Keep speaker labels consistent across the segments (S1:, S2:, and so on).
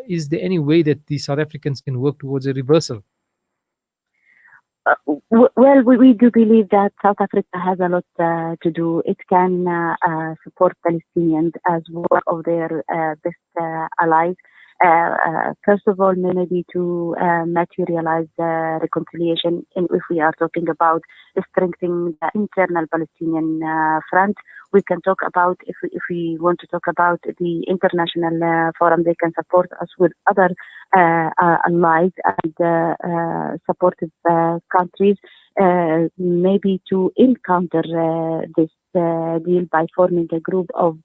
S1: Is there any way that the South Africans can work towards a reversal?
S2: Well, we do believe that South Africa has a lot to do. It can support Palestinians as one of their best allies. First of all, maybe to materialize reconciliation. And if we are talking about strengthening the internal Palestinian front, we can talk about, if we want to talk about the international forum, they can support us with other allies and supportive countries, maybe to encounter this deal by forming a group of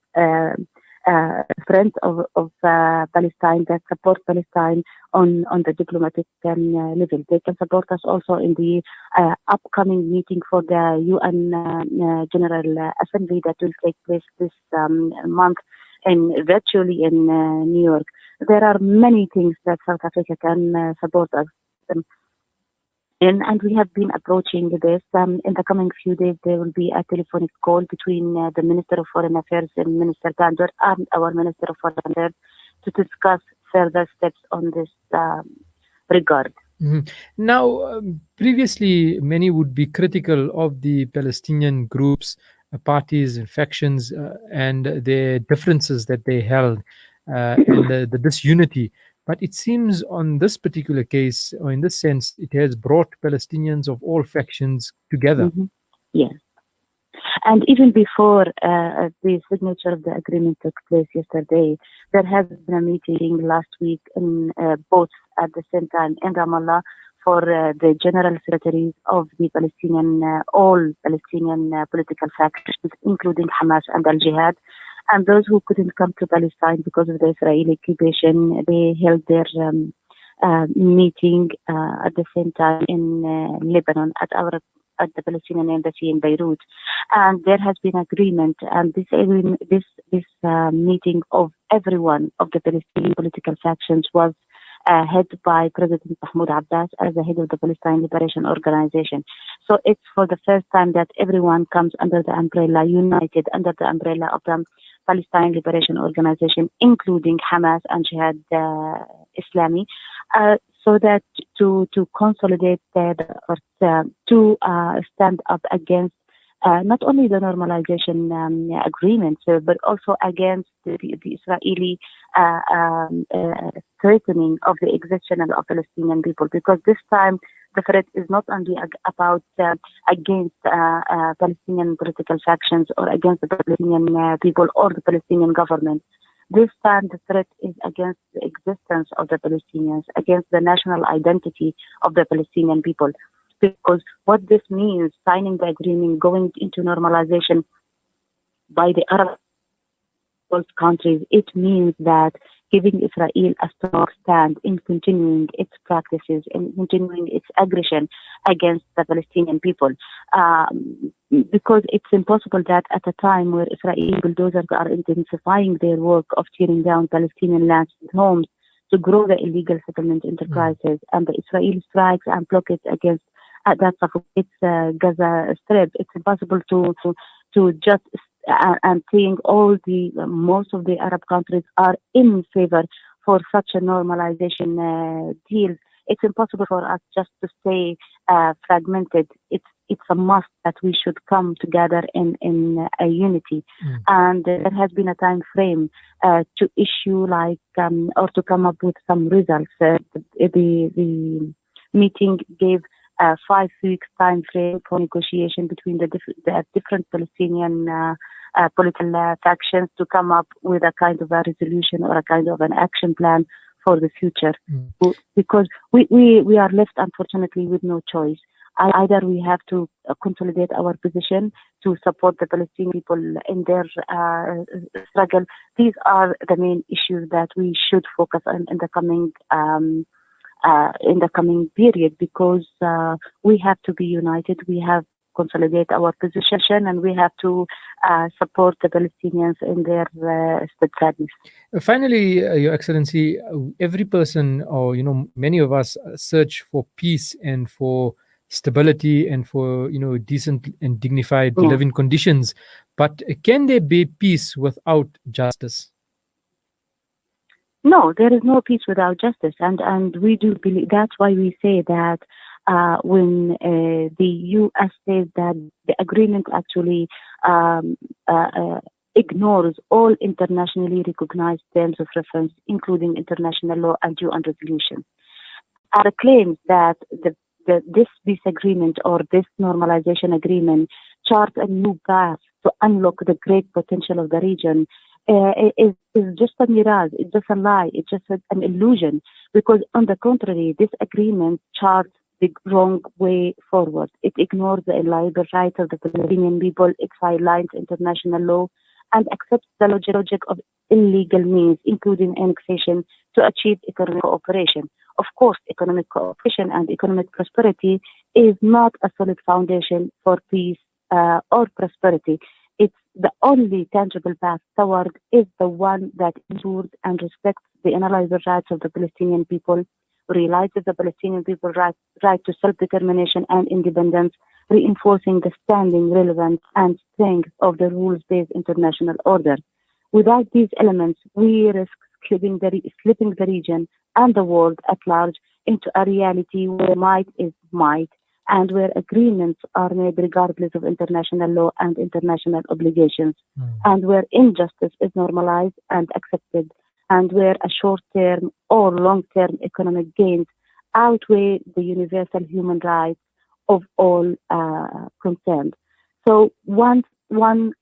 S2: friends of Palestine that support Palestine on the diplomatic level. They can support us also in the upcoming meeting for the UN General Assembly that will take place this month and virtually in New York. There are many things that South Africa can support us. And we have been approaching this. In the coming few days, there will be a telephonic call between the Minister of Foreign Affairs and Minister Tandor and our Minister of Foreign Affairs to discuss further steps on this regard.
S1: Mhm. Now, previously, many would be critical of the Palestinian groups, parties, and factions, and their differences that they held, and the disunity. But it seems on this particular case, or in this sense, it has brought Palestinians of all factions together.
S2: Mm-hmm. Yes. And even before the signature of the agreement took place yesterday, there has been a meeting last week in both at the same time in Ramallah for the general secretaries of the Palestinian, all Palestinian political factions, including Hamas and Al Jihad. And those who couldn't come to Palestine because of the Israeli occupation, they held their meeting at the same time in Lebanon at the Palestinian embassy in Beirut, and there has been agreement. And this meeting of everyone of the Palestinian political factions was head by President Mahmoud Abbas as the head of the Palestine Liberation Organization. So it's for the first time that everyone comes under the umbrella, united under the umbrella of the Palestine Liberation Organization, including Hamas and Jihad Islami, so that to consolidate the to stand up against not only the normalization agreements, but also against the Israeli threatening of the existence of Palestinian people. Because this time the threat is not only about against Palestinian political factions or against the Palestinian people or the Palestinian government. This time the threat is against the existence of the Palestinians, against the national identity of the Palestinian people. Because what this means, signing the agreement, going into normalization by the Arab countries, it means that giving Israel a strong stand in continuing its practices and continuing its aggression against the Palestinian people. Because it's impossible that at a time where Israeli bulldozers are intensifying their work of tearing down Palestinian lands and homes to grow the illegal settlement enterprises, and the Israeli strikes and blockades against that suffocates Gaza Strip, it's impossible to just and seeing most of the Arab countries are in favor for such a normalization deal. It's impossible for us just to stay fragmented. It's a must that we should come together in a unity. And there has been a time frame to issue or to come up with some results. The meeting gave a 5 weeks time frame for negotiation between the different Palestinian political factions to come up with a kind of a resolution or a kind of an action plan for the future. Because we are left, unfortunately, with no choice. Either we have to consolidate our position to support the Palestinian people in their struggle. These are the main issues that we should focus on in the coming period, because we have to be united. We have to consolidate our position, and we have to support the Palestinians in their steadfastness.
S1: Finally, Your Excellency, every person, or many of us, search for peace and for stability and for decent and dignified living conditions. But can there be peace without justice?
S2: No, there is no peace without justice, and we do believe that's why we say that when the U.S. says that the agreement actually um, uh, uh, ignores all internationally recognized terms of reference, including international law and UN resolutions, and claims that this peace agreement or this normalization agreement charts a new path to unlock the great potential of the region is just a mirage. It's just a lie. It's just an illusion. Because on the contrary, this agreement charts the wrong way forward. It ignores the inalienable rights of the Palestinian people. It sidelines international law and accepts the logic of illegal means, including annexation, to achieve economic cooperation. Of course, economic cooperation and economic prosperity is not a solid foundation for peace or prosperity. It's the only tangible path toward is the one that ensures and respects the inalienable rights of the Palestinian people, realizes the Palestinian people's right to self-determination and independence, reinforcing the standing, relevance, and strength of the rules-based international order. Without these elements, we risk slipping the region and the world at large into a reality where might is might and where agreements are made regardless of international law and international obligations, and where injustice is normalized and accepted, and where a short-term or long-term economic gains outweigh the universal human rights of all concerned. So one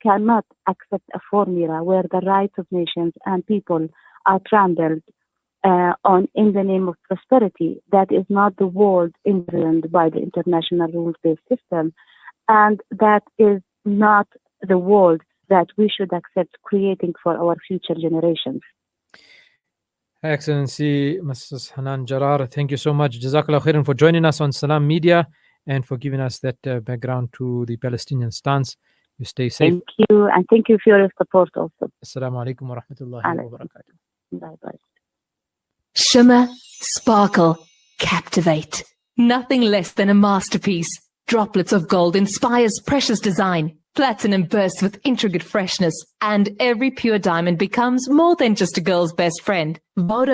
S2: cannot accept a formula where the rights of nations and people are trampled on in the name of prosperity. That is not the world envisioned by the international rules-based system, and that is not the world that we should accept creating for our future generations.
S1: Excellency, Mrs. Hanan Jarrar, thank you so much. Jazakallah khairan for joining us on Salam Media and for giving us that background to the Palestinian stance. You stay safe.
S2: Thank you, and thank you for your support also.
S1: Assalamu alaikum wa rahmatullahi wa barakatuh.
S2: Bye-bye.
S3: Shimmer, sparkle, captivate. Nothing less than a masterpiece. Droplets of gold inspires precious design. Platinum bursts with intricate freshness. And every pure diamond becomes more than just a girl's best friend. Voda